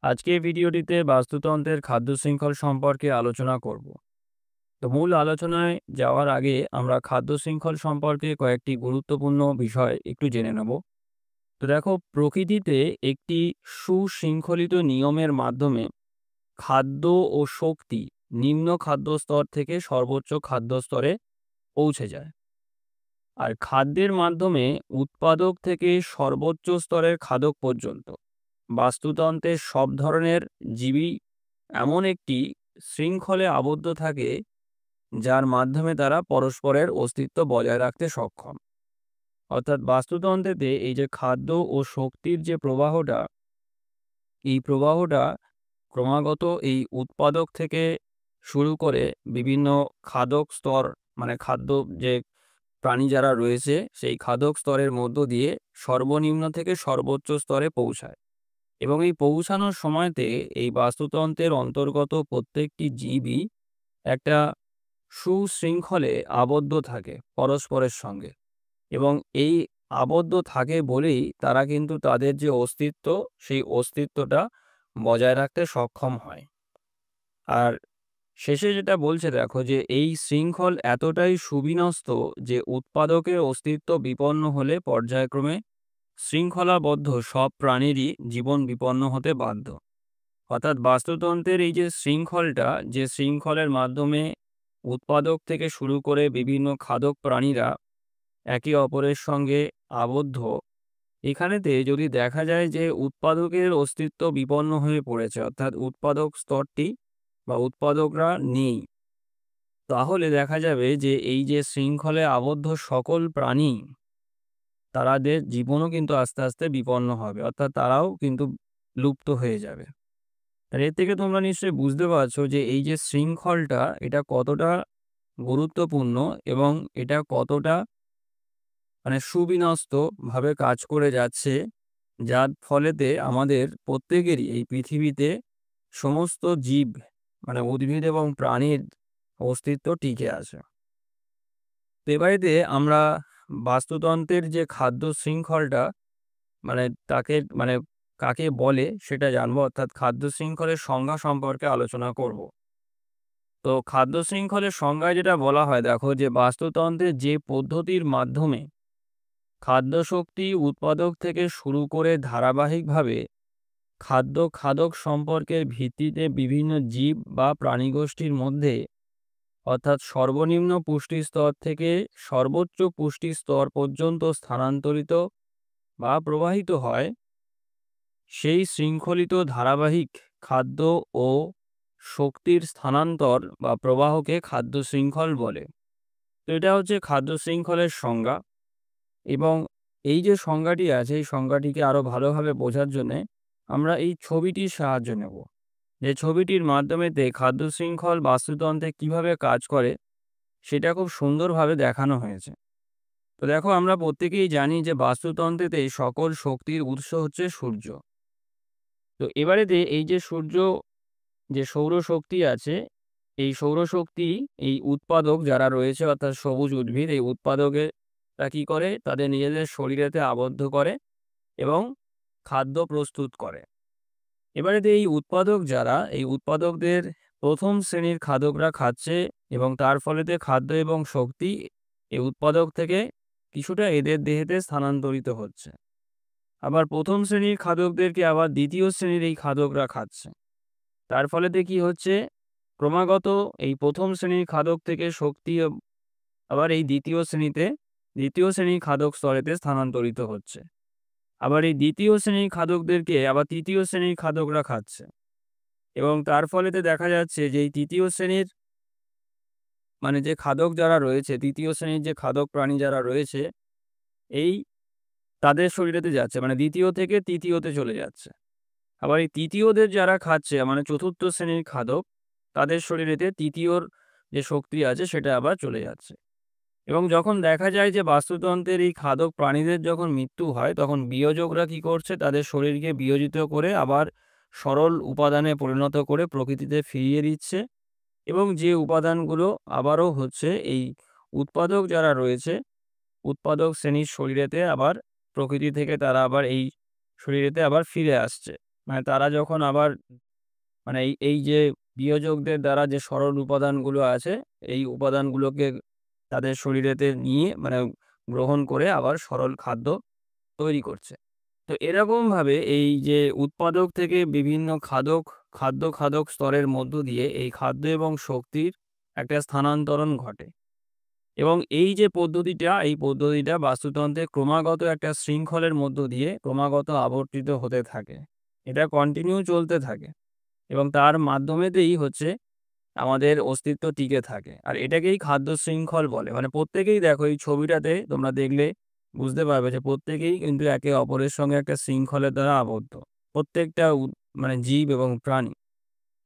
আজকে এই ভিডিওটিতে বাস্তুতন্ত্রের খাদ্য শৃঙ্খল সম্পর্কে আলোচনা করব। তো মূল আলোচনায় যাওয়ার আগে আমরা খাদ্য শৃঙ্খল সম্পর্কে কয়েকটি গুরুত্বপূর্ণ বিষয় একটু জেনে নেব। তো দেখো, প্রকৃতিতে একটি সুশৃঙ্খলিত নিয়মের মাধ্যমে খাদ্য ও শক্তি নিম্ন খাদ্য স্তর থেকে সর্বোচ্চ খাদ্য স্তরে পৌঁছে যায়। আর খাদ্যের মাধ্যমে উৎপাদক থেকে সর্বোচ্চ স্তরের খাদক পর্যন্ত বাস্তুতন্ত্রের সব ধরনের জীবই এমন একটি শৃঙ্খলে আবদ্ধ থাকে যার মাধ্যমে তারা পরস্পরের অস্তিত্ব বজায় রাখতে সক্ষম। অর্থাৎ বাস্তুতন্ত্রেতে এই যে খাদ্য ও শক্তির যে প্রবাহটা, এই প্রবাহটা ক্রমাগত এই উৎপাদক থেকে শুরু করে বিভিন্ন খাদক স্তর, মানে খাদ্য যে প্রাণী যারা রয়েছে সেই খাদক স্তরের মধ্য দিয়ে সর্বনিম্ন থেকে সর্বোচ্চ স্তরে পৌঁছায়। এবং এই পৌঁছানোর সময়তে এই বাস্তুতন্ত্রের অন্তর্গত প্রত্যেকটি জীবই একটা সুশৃঙ্খলে আবদ্ধ থাকে পরস্পরের সঙ্গে, এবং এই আবদ্ধ থাকে বলেই তারা কিন্তু তাদের যে অস্তিত্ব, সেই অস্তিত্বটা বজায় রাখতে সক্ষম হয়। আর শেষে যেটা বলছে দেখো, যে এই শৃঙ্খল এতটাই সুবিন্যস্ত যে উৎপাদকের অস্তিত্ব বিপন্ন হলে পর্যায়ক্রমে শৃঙ্খলাবদ্ধ সব প্রাণীরই জীবন বিপন্ন হতে বাধ্য। অর্থাৎ বাস্তুতন্ত্রের এই যে শৃঙ্খলটা, যে শৃঙ্খলের মাধ্যমে উৎপাদক থেকে শুরু করে বিভিন্ন খাদক প্রাণীরা একে অপরের সঙ্গে আবদ্ধ, এখানেতে যদি দেখা যায় যে উৎপাদকের অস্তিত্ব বিপন্ন হয়ে পড়েছে, অর্থাৎ উৎপাদক স্তরটি বা উৎপাদকরা নেই, তাহলে দেখা যাবে যে এই যে শৃঙ্খলে আবদ্ধ সকল প্রাণী, তাদের জীবনও কিন্তু আস্তে আস্তে বিপন্ন হবে, অর্থাৎ তারাও কিন্তু লুপ্ত হয়ে যাবে। আর এর থেকে তোমরা নিশ্চয়ই বুঝতে পারছো যে এই যে শৃঙ্খলটা, এটা কতটা গুরুত্বপূর্ণ এবং এটা কতটা সুবিন্যস্ত ভাবে কাজ করে যাচ্ছে, যার ফলেতে আমাদের প্রত্যেকেরই এই পৃথিবীতে সমস্ত জীব, উদ্ভিদ এবং প্রাণীর অস্তিত্ব টিকে আছে। তো এবারেতে আমরা বাস্তুতন্ত্রের যে খাদ্য শৃঙ্খলটা, তাকে কাকে বলে সেটা জানবো, অর্থাৎ খাদ্য শৃঙ্খলের সংজ্ঞা সম্পর্কে আলোচনা করব। তো খাদ্য শৃঙ্খলের সংজ্ঞায় যেটা বলা হয়, দেখো, যে বাস্তুতন্ত্রের যে পদ্ধতির মাধ্যমে খাদ্য শক্তি উৎপাদক থেকে শুরু করে ধারাবাহিকভাবে খাদ্য খাদক সম্পর্কের ভিত্তিতে বিভিন্ন জীব বা প্রাণীগোষ্ঠীর মধ্যে, অর্থাৎ সর্বনিম্ন পুষ্টি স্তর থেকে সর্বোচ্চ পুষ্টি স্তর পর্যন্ত স্থানান্তরিত বা প্রবাহিত হয়, সেই শৃঙ্খলিত ধারাবাহিক খাদ্য ও শক্তির স্থানান্তর বা প্রবাহকে খাদ্য শৃঙ্খল বলে। তো এটা হচ্ছে খাদ্য শৃঙ্খলের সংজ্ঞা। এবং এই যে সংজ্ঞাটি আছে, এই সংজ্ঞাটিকে আরো ভালোভাবে বোঝার জন্য আমরা এই ছবিটির সাহায্য নেব, যে ছবিটির মাধ্যমে খাদ্য শৃঙ্খল বাস্তুতন্ত্রে কিভাবে কাজ করে সেটা খুব সুন্দরভাবে দেখানো হয়েছে। তো দেখো, আমরা প্রত্যেকেই জানি যে বাস্তুতন্ত্রেতে সকল শক্তির উৎস হচ্ছে সূর্য। তো এবারে এই যে সূর্য, যে সৌরশক্তি আছে, এই সৌরশক্তি এই উৎপাদক যারা রয়েছে, অর্থাৎ সবুজ উদ্ভিদ, এই উৎপাদকেরা কি করে, তাদের নিজেদের শরীরেতে আবদ্ধ করে এবং খাদ্য প্রস্তুত করে। এবারে এই উৎপাদক যারা, এই উৎপাদকদের প্রথম শ্রেণীর খাদকরা খাচ্ছে, এবং তার ফলেতে খাদ্য এবং শক্তি এই উৎপাদক থেকে কিছুটা এদের দেহেতে স্থানান্তরিত হচ্ছে। আবার প্রথম শ্রেণীর খাদকদেরকে আবার দ্বিতীয় শ্রেণীর এই খাদকরা খাচ্ছে। তার ফলেতে কি হচ্ছে, ক্রমাগত এই প্রথম শ্রেণীর খাদক থেকে শক্তি আবার এই দ্বিতীয় শ্রেণীর খাদক স্তরেতে স্থানান্তরিত হচ্ছে। আবার এই দ্বিতীয় শ্রেণীর খাদকদেরকে আবার তৃতীয় শ্রেণীর খাদকরা খাচ্ছে, এবং তার ফলেতে দেখা যাচ্ছে যে এই তৃতীয় শ্রেণীর যে খাদক যারা রয়েছে, তৃতীয় শ্রেণীর যে খাদক প্রাণী যারা রয়েছে, এই তাদের শরীরেতে যাচ্ছে, দ্বিতীয় থেকে তৃতীয়তে চলে যাচ্ছে। আবার এই তৃতীয়দের যারা খাচ্ছে, চতুর্থ শ্রেণীর খাদক, তাদের শরীরেতে তৃতীয়র যে শক্তি আছে সেটা আবার চলে যাচ্ছে। এবং যখন দেখা যায় যে বাস্তুতন্ত্রের এই খাদক প্রাণীদের যখন মৃত্যু হয়, তখন বিয়োজকরা কি করছে, তাদের শরীরকে বিয়োজিত করে আবার সরল উপাদানে পরিণত করে প্রকৃতিতে ফিরিয়ে দিচ্ছে, এবং যে উপাদানগুলো আবারও হচ্ছে এই উৎপাদক যারা রয়েছে, উৎপাদক শ্রেণীর শরীরেতে আবার প্রকৃতি থেকে তারা আবার এই শরীরেতে আবার ফিরে আসছে। মানে তারা যখন আবার মানে এই যে বিয়োজকদের দ্বারা যে সরল উপাদানগুলো আছে, এই উপাদানগুলোকে তাদের শরীরেতে নিয়ে মানে গ্রহণ করে আবার সরল খাদ্য তৈরি করছে। তো এরকমভাবে এই যে উৎপাদক থেকে বিভিন্ন খাদ্য স্তরের মধ্য দিয়ে এই খাদ্য এবং শক্তির একটা স্থানান্তরণ ঘটে। এবং এই পদ্ধতিটা বাস্তুতন্ত্রে ক্রমাগত একটা শৃঙ্খলের মধ্য দিয়ে ক্রমাগত আবর্তিত হতে থাকে। এটা কন্টিনিউ চলতে থাকে এবং তার মাধ্যমেতেই হচ্ছে আমাদের অস্তিত্ব টিকে থাকে। আর এটাকেই খাদ্য শৃঙ্খল বলে। মানে প্রত্যেকেই দেখো এই ছবিটাতে তোমরা দেখলে বুঝতে পারবে যে প্রত্যেকেই কিন্তু একে অপরের সঙ্গে একটা শৃঙ্খলের দ্বারা আবদ্ধ। প্রত্যেকটা মানে জীব এবং প্রাণী।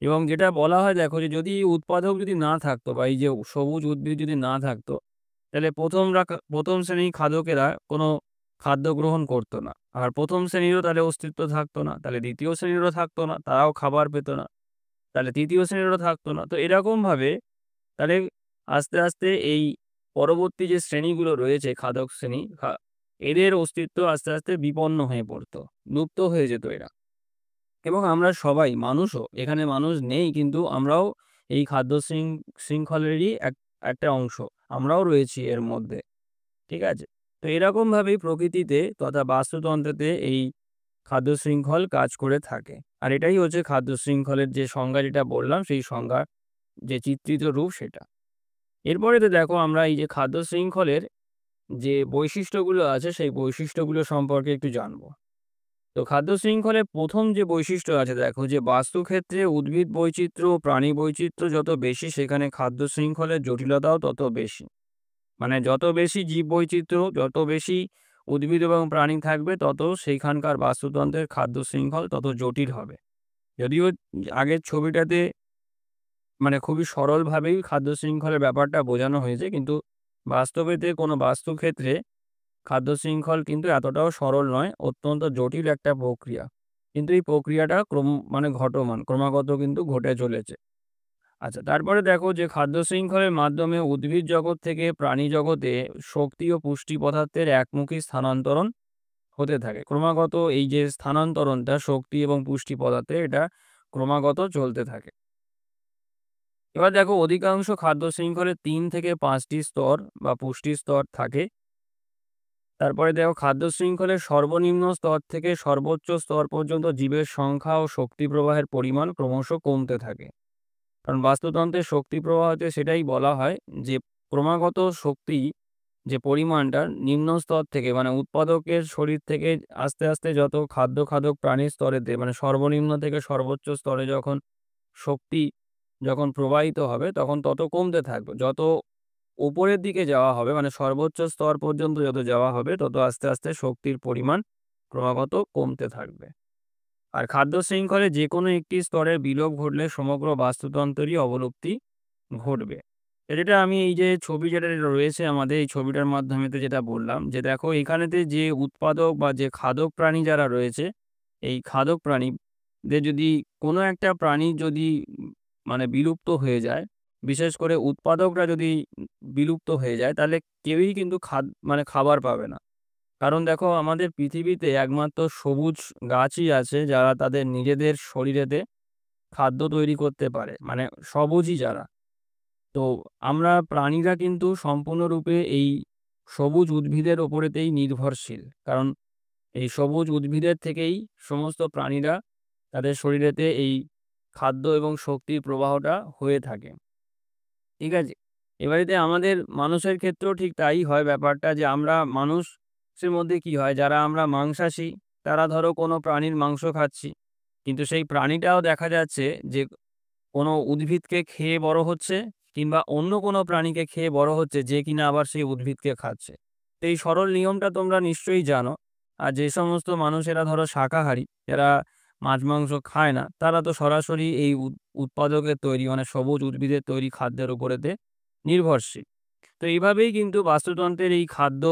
এবং যেটা বলা হয় দেখো যে যদি উৎপাদক যদি না থাকতো বা এই যে সবুজ উদ্ভিদ যদি না থাকতো, তাহলে ১ম শ্রেণীর খাদকেরা কোনো খাদ্য গ্রহণ করতো না। আর ১ম শ্রেণীরও তাহলে অস্তিত্ব থাকতো না। তাহলে ২য় শ্রেণীরও থাকতো না। তারাও খাবার পেত না। তাহলে ৩য় শ্রেণীরও থাকতো না। তো এরকমভাবে তাহলে আস্তে, আস্তে এই পরবর্তী যে শ্রেণীগুলো রয়েছে খাদক শ্রেণী, এদের অস্তিত্ব আস্তে, আস্তে বিপন্ন হয়ে পড়তো। লুপ্ত হয়ে যেত এরা। এবং আমরা সবাই মানুষও, এখানে মানুষ নেই কিন্তু আমরাও এই খাদ্য শৃঙ্খলেরই একটা অংশ। আমরাও রয়েছি এর মধ্যে। ঠিক আছে? তো এরকমভাবেই প্রকৃতিতে তথা বাস্তুতন্ত্রেতে এই খাদ্য শৃঙ্খল কাজ করে থাকে। আর এটাই হচ্ছে খাদ্য শৃঙ্খলের যে সংজ্ঞা যেটা বললাম, সেই সংজ্ঞার যে চিত্রিত রূপ সেটা। এরপরেতে দেখো আমরা এই যে খাদ্য শৃঙ্খলের যে বৈশিষ্ট্যগুলো আছে, সেই বৈশিষ্ট্যগুলো সম্পর্কে একটু জানবো। তো খাদ্য শৃঙ্খলের ১ম যে বৈশিষ্ট্য আছে দেখো যে বাস্তুক্ষেত্রে উদ্ভিদ বৈচিত্র্য ও প্রাণী বৈচিত্র্য যত বেশি, সেখানে খাদ্য শৃঙ্খলের জটিলতাও তত বেশি। মানে যত বেশি জীববৈচিত্র্য, যত বেশি উদ্ভিদ এবং প্রাণী থাকবে, তত সেইখানকার বাস্তুতন্ত্রের খাদ্য শৃঙ্খল তত জটিল হবে। যদিও আগের ছবিটাতে মানে খুবই সরলভাবেই খাদ্য শৃঙ্খলের ব্যাপারটা বোঝানো হয়েছে, কিন্তু বাস্তবেতে কোনো বাস্তুক্ষেত্রে খাদ্য শৃঙ্খল কিন্তু এতটাও সরল নয়, অত্যন্ত জটিল একটা প্রক্রিয়া। কিন্তু এই প্রক্রিয়াটা মানে ক্রমাগত কিন্তু ঘটে চলেছে। আচ্ছা, তারপরে দেখো যে খাদ্য শৃঙ্খলের মাধ্যমে উদ্ভিদ জগৎ থেকে প্রাণী জগতে শক্তি ও পুষ্টি পদার্থের একমুখী স্থানান্তরণ হতে থাকে। ক্রমাগত এই যে স্থানান্তরণটা শক্তি এবং পুষ্টি পদার্থে, এটা ক্রমাগত চলতে থাকে। এবার দেখো অধিকাংশ খাদ্য শৃঙ্খলে ৩ থেকে ৫টি স্তর বা পুষ্টি স্তর থাকে। তারপরে দেখো খাদ্য শৃঙ্খলের সর্বনিম্ন স্তর থেকে সর্বোচ্চ স্তর পর্যন্ত জীবের সংখ্যা ও শক্তি প্রবাহের পরিমাণ ক্রমশ কমতে থাকে। কারণ বাস্তুতন্ত্রের শক্তি প্রবাহতে সেটাই বলা হয় যে ক্রমাগত শক্তি যে পরিমাণটা নিম্ন স্তর থেকে মানে উৎপাদকের শরীর থেকে আস্তে, আস্তে যত খাদক প্রাণীর স্তরেতে মানে সর্বনিম্ন থেকে সর্বোচ্চ স্তরে যখন শক্তি প্রবাহিত হবে, তখন তত কমতে থাকবে। যত উপরের দিকে যাওয়া হবে মানে সর্বোচ্চ স্তর পর্যন্ত যত যাওয়া হবে, তত আস্তে, আস্তে শক্তির পরিমাণ ক্রমাগত কমতে থাকবে। আর খাদ্য শৃঙ্খলে যেকোনো একটি স্তরের বিলোপ ঘটলে সমগ্র বাস্তুতন্ত্রেরই অবলুপ্তি ঘটবে। যেটা আমি এই যে ছবি যেটা রয়েছে আমাদের এই ছবিটার মাধ্যমে তো যেটা বললাম যে দেখো এখানেতে যে উৎপাদক বা যে খাদক প্রাণী যারা রয়েছে, এই খাদক প্রাণীদের যদি কোনো একটা প্রাণী যদি মানে বিলুপ্ত হয়ে যায়, বিশেষ করে উৎপাদকরা যদি বিলুপ্ত হয়ে যায়, তাহলে কেউই কিন্তু মানে খাবার পাবে না। কারণ দেখো আমাদের পৃথিবীতে একমাত্র সবুজ গাছই আছে যারা তাদের নিজেদের শরীরেতে খাদ্য তৈরি করতে পারে। মানে সবুজই যারা। তো আমরা প্রাণীরা কিন্তু সম্পূর্ণরূপে এই সবুজ উদ্ভিদের ওপরেতেই নির্ভরশীল। কারণ এই সবুজ উদ্ভিদের থেকেই সমস্ত প্রাণীরা তাদের শরীরেতে এই খাদ্য এবং শক্তির প্রবাহটা হয়ে থাকে। ঠিক আছে? এবারেতে আমাদের মানুষের ক্ষেত্রেও ঠিক তাই হয় ব্যাপারটা যে আমরা মানুষের মধ্যে কি হয় যারা আমরা মাংসাশী, তারা ধরো কোনো প্রাণীর মাংস খাচ্ছি। কিন্তু সেই প্রাণীটাও দেখা যাচ্ছে যে কোনো উদ্ভিদকে খেয়ে বড় হচ্ছে কিংবা অন্য কোনো প্রাণীকে খেয়ে বড় হচ্ছে যে কিনা আবার সেই উদ্ভিদকে খাচ্ছে। তো এই সরল নিয়মটা তোমরা নিশ্চয়ই জানো। আর যে সমস্ত মানুষেরা ধরো শাকাহারী, যারা মাছ মাংস খায় না, তারা তো সরাসরি এই উৎপাদকের তৈরি মানে সবুজ উদ্ভিদের তৈরি খাদ্যের উপরেতে নির্ভরশীল। তো এইভাবেই কিন্তু বাস্তুতন্ত্রের এই খাদ্য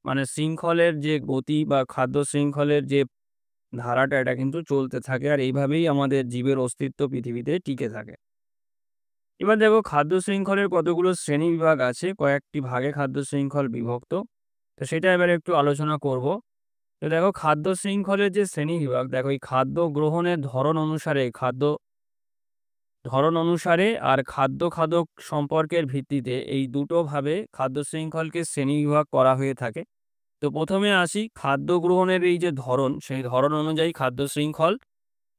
মানে শৃঙ্খলের যে গতি বা খাদ্য শৃঙ্খলের যে ধারাটা, এটা কিন্তু চলতে থাকে। আর এইভাবেই আমাদের জীবের অস্তিত্ব পৃথিবীতে টিকে থাকে। এবার দেখো খাদ্য শৃঙ্খলের কতগুলো শ্রেণীবিভাগ আছে, কয়েকটি ভাগে খাদ্য শৃঙ্খল বিভক্ত। তো সেটা এবারে একটু আলোচনা করব। তো দেখো খাদ্য শৃঙ্খলের যে শ্রেণীবিভাগ, দেখো এই খাদ্য গ্রহণের ধরন অনুসারে আর খাদ্য খাদক সম্পর্কের ভিত্তিতে এই দুটো ভাবে খাদ্য শৃঙ্খলকে শ্রেণীবিভাগ করা হয়ে থাকে। তো প্রথমে আসি খাদ্য গ্রহণের এই যে ধরন, সেই ধরন অনুযায়ী খাদ্য শৃঙ্খল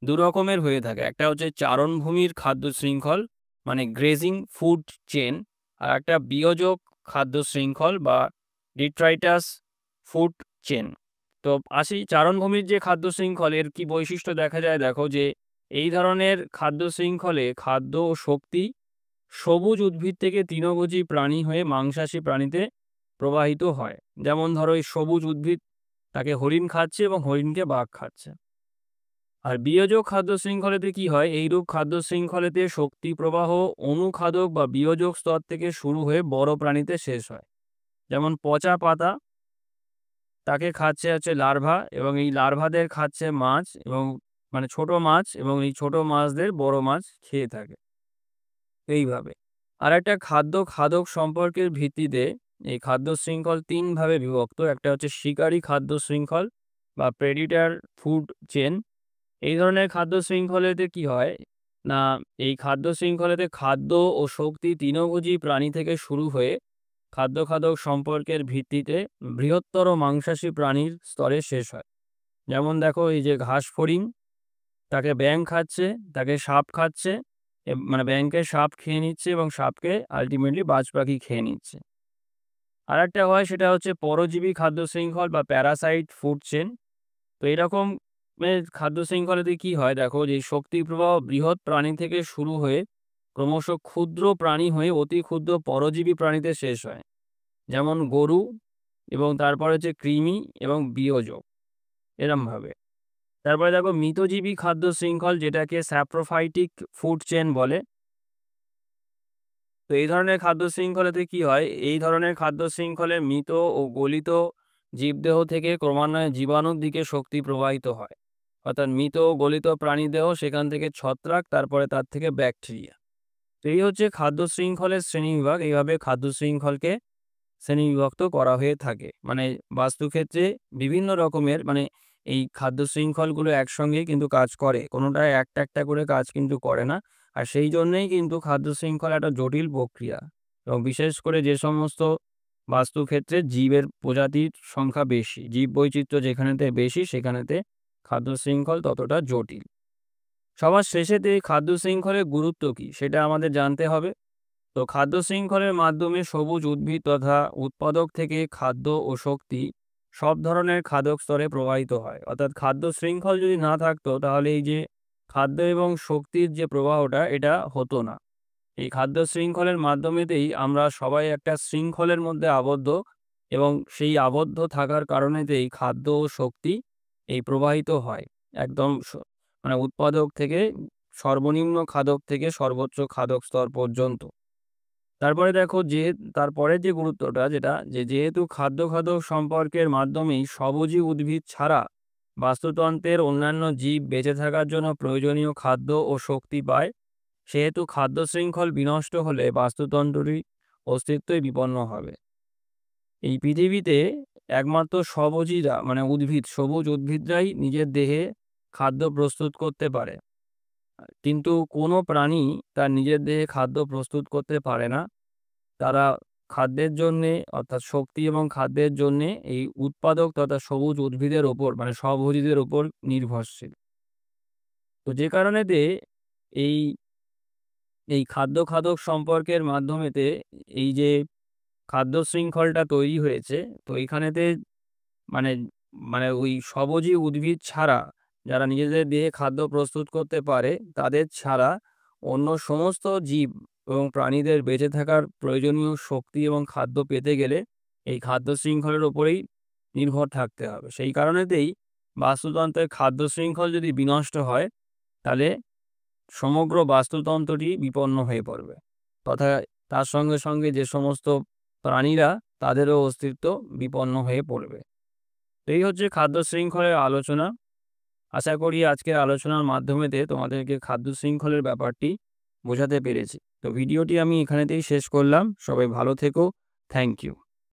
দু রকমের হয়ে থাকে। একটা হচ্ছে চারণভূমির খাদ্য শৃঙ্খল মানে গ্রেজিং ফুড চেন, আর একটা বিয়োজক খাদ্য শৃঙ্খল বা ডিট্রাইটাস ফুড চেন। তো আসি চারণভূমির যে খাদ্য শৃঙ্খল, এর কি বৈশিষ্ট্য দেখা যায় দেখো, যে এই ধরনের খাদ্য শৃঙ্খলে খাদ্য ও শক্তি সবুজ উদ্ভিদ থেকে তৃণভোজী প্রাণী হয়ে মাংসাশী প্রাণীতে প্রবাহিত হয়। যেমন ধরো এই সবুজ উদ্ভিদ, তাকে হরিণ খাচ্ছে এবং হরিণকে বাঘ খাচ্ছে। আর বিয়োজক খাদ্য শৃঙ্খলেতে কি হয়, এইরূপ খাদ্য শৃঙ্খলেতে শক্তি প্রবাহ অনুখাদক বা বিয়োজক স্তর থেকে শুরু হয়ে বড় প্রাণীতে শেষ হয়। যেমন পচা পাতা, তাকে খাচ্ছে হচ্ছে লার্ভা, এবং এই লার্ভাদের খাচ্ছে মাছ, এবং মানে ছোট মাছ, এবং এই ছোট মাছদের বড় মাছ খেয়ে থাকে এইভাবে। আর একটা খাদ্য খাদক সম্পর্কের ভিত্তিতে এই খাদ্য শৃঙ্খল তিন ভাবে বিভক্ত। একটা হচ্ছে শিকারী খাদ্য শৃঙ্খল বা প্রেডিটার ফুড চেন। এই ধরনের খাদ্য শৃঙ্খলেতে কি হয় না, এই খাদ্য শৃঙ্খলেতে খাদ্য ও শক্তি তৃণভোজী প্রাণী থেকে শুরু হয়ে খাদ্য খাদক সম্পর্কের ভিত্তিতে বৃহত্তর মাংসাশী প্রাণীর স্তরে শেষ হয়। যেমন দেখো এই যে ঘাস ফড়িং, তাকে ব্যাঙ খাচ্ছে, তাকে সাপ খাচ্ছে, মানে ব্যাঙকে সাপ খেয়ে নিচ্ছে এবং সাপকে আলটিমেটলি বাজ পাখি খেয়ে নিচ্ছে। আর একটা হয় সেটা হচ্ছে পরজীবী খাদ্য শৃঙ্খল বা প্যারাসাইট ফুড চেন। তো এরকম খাদ্য শৃঙ্খলাতে কি হয় দেখো, যে শক্তি প্রবাহ বৃহৎ প্রাণী থেকে শুরু হয়ে ক্রমশ ক্ষুদ্র প্রাণী হয়ে অতি ক্ষুদ্র পরজীবী প্রাণীতে শেষ হয়। যেমন গরু, এবং তারপরে হচ্ছে কৃমি এবং বিয়োজক, এরমভাবে। তারপরে দেখো মৃতজীবী খাদ্য শৃঙ্খল, যেটাকে স্যাপ্রোফাইটিক ফুড চেন বলে। তো এই ধরনের খাদ্য শৃঙ্খলাতে কি হয়, এই ধরনের খাদ্য শৃঙ্খলে মৃত ও গলিত জীবদেহ থেকে ক্রমান্বয়ে জীবাণুর দিকে শক্তি প্রবাহিত হয়। অর্থাৎ মৃত ও গলিত প্রাণীদেহ, সেখান থেকে ছত্রাক, তারপরে তার থেকে ব্যাকটেরিয়া। তো এই হচ্ছে খাদ্য শৃঙ্খলের শ্রেণীবিভাগ। এইভাবে খাদ্য শৃঙ্খলকে শ্রেণীবিভক্ত করা হয়ে থাকে। মানে বাস্তুক্ষেত্রে বিভিন্ন রকমের এই খাদ্য শৃঙ্খলগুলো একসঙ্গে কিন্তু কাজ করে, কোনোটায় একটা একটা করে কাজ কিন্তু করে না। আর সেই জন্যেই কিন্তু খাদ্য শৃঙ্খলা একটা জটিল প্রক্রিয়া, এবং বিশেষ করে যে সমস্ত বাস্তুক্ষেত্রে জীবের প্রজাতির সংখ্যা বেশি, জীব বৈচিত্র্য যেখানেতে বেশি, সেখানেতে খাদ্য শৃঙ্খল ততটা জটিল। সবার শেষেতে এই খাদ্য শৃঙ্খলের গুরুত্ব কী সেটা আমাদের জানতে হবে। তো খাদ্য শৃঙ্খলের মাধ্যমে সবুজ উদ্ভিদ তথা উৎপাদক থেকে খাদ্য ও শক্তি সব ধরনের খাদক স্তরে প্রবাহিত হয়। অর্থাৎ খাদ্য শৃঙ্খল যদি না থাকতো, তাহলে এই যে খাদ্য এবং শক্তির যে প্রবাহটা, এটা হতো না। এই খাদ্য শৃঙ্খলের মাধ্যমেতেই আমরা সবাই একটা শৃঙ্খলের মধ্যে আবদ্ধ, এবং সেই আবদ্ধ থাকার কারণেতেই খাদ্য ও শক্তি এই প্রবাহিত হয় একদম উৎপাদক থেকে সর্বনিম্ন খাদক থেকে সর্বোচ্চ খাদক স্তর পর্যন্ত। তারপরে দেখো যে তারপরের যে গুরুত্বটা, যেটা যেহেতু খাদ্য খাদক সম্পর্কের মাধ্যমেই সবুজী উদ্ভিদ ছাড়া বাস্তুতন্ত্রের অন্যান্য জীব বেঁচে থাকার জন্য প্রয়োজনীয় খাদ্য ও শক্তি পায়, সেহেতু খাদ্য শৃঙ্খল বিনষ্ট হলে বাস্তুতন্ত্রই অস্তিত্বই বিপন্ন হবে। এই পৃথিবীতে একমাত্র সবুজীরা সবুজ উদ্ভিদরাই নিজের দেহে খাদ্য প্রস্তুত করতে পারে, কিন্তু কোনো প্রাণী তার নিজের দেহে খাদ্য প্রস্তুত করতে পারে না। তারা খাদ্যের জন্যে, অর্থাৎ শক্তি এবং খাদ্যের জন্যে এই উৎপাদক তথা সবুজ উদ্ভিদের ওপর স্বভোজীদের ওপর নির্ভরশীল। তো যে কারণেতে এই এই খাদ্য খাদক সম্পর্কের মাধ্যমেতে এই যে খাদ্য শৃঙ্খলটা তৈরি হয়েছে, তো এইখানেতে মানে ওই স্বভোজী উদ্ভিদ ছাড়া, যারা নিজেদের দেহে খাদ্য প্রস্তুত করতে পারে, তাদের ছাড়া অন্য সমস্ত জীব এবং প্রাণীদের বেঁচে থাকার প্রয়োজনীয় শক্তি এবং খাদ্য পেতে গেলে এই খাদ্য শৃঙ্খলের ওপরেই নির্ভর থাকতে হবে। সেই কারণেতেই বাস্তুতন্ত্রের খাদ্য শৃঙ্খল যদি বিনষ্ট হয়, তাহলে সমগ্র বাস্তুতন্ত্রটি বিপন্ন হয়ে পড়বে, তথা তার সঙ্গে সঙ্গে যে সমস্ত প্রাণীরা, তাদেরও অস্তিত্ব বিপন্ন হয়ে পড়বে। এই হচ্ছে খাদ্য শৃঙ্খলের আলোচনা। আশা করি আজকের আলোচনার মাধ্যমেতে তোমাদেরকে খাদ্য শৃঙ্খলের ব্যাপারটি বোঝাতে পেরেছি। তো ভিডিওটি আমি এখানেতেই শেষ করলাম। সবাই ভালো থেকো। Thank you.